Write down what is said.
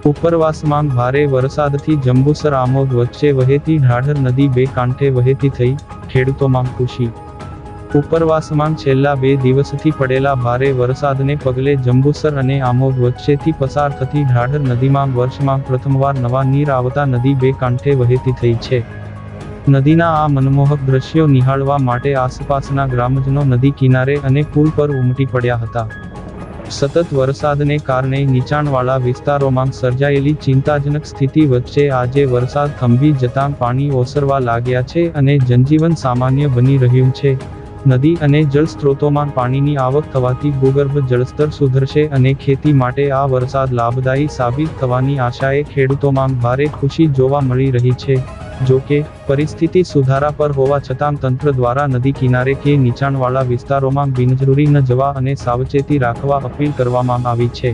ઉપરવાસમાં ભારે વરસાદથી જંબુસર આમોદ વચ્ચે વહેતી ઢાઢર નદી બે કાંઠે વહેતી થઈ, ખેડૂતોમાં ખુશી। ઉપરવાસમાં છેલ્લા 2 દિવસથી પડેલા ભારે વરસાદને પગલે જંબુસર અને આમોદ વચ્ચેથી પસાર થતી ઢાઢર નદીમાં વર્ષમાં પ્રથમવાર નવા નીર આવતા નદી બે કાંઠે વહેતી થઈ છે। નદીના આ મનમોહક દ્રશ્યો નિહાળવા માટે આસપાસના ગ્રામજનો નદી કિનારે અને પુલ પર ઉમટી પડ્યા હતા। સતત વરસાદને કારણે નીચાણવાળા વિસ્તારોમાં સર્જાયેલી ચિંતાજનક સ્થિતિ વચ્ચે આજે વરસાદ થંભી જતાં પાણી ઓસરવા લાગ્યા છે અને જનજીવન સામાન્ય બની રહ્યું છે। નદી અને જળ સ્ત્રોતોમાં પાણીની આવક થવાથી ભૂગર્ભ જળસ્તર સુધરશે અને ખેતી માટે આ વરસાદ લાભદાયી સાબિત થવાની આશાએ ખેડૂતોમાં ભારે ખુશી જોવા મળી રહી છે। જો કે, પરિસ્થિતિ સુધારા પર હોવા છતાં તંત્ર દ્વારા નદી કિનારે કે નીચાણવાળા વિસ્તારોમાં બિનજરૂરી ન જવા અને સાવચેતી રાખવા અપીલ કરવામાં આવી છે।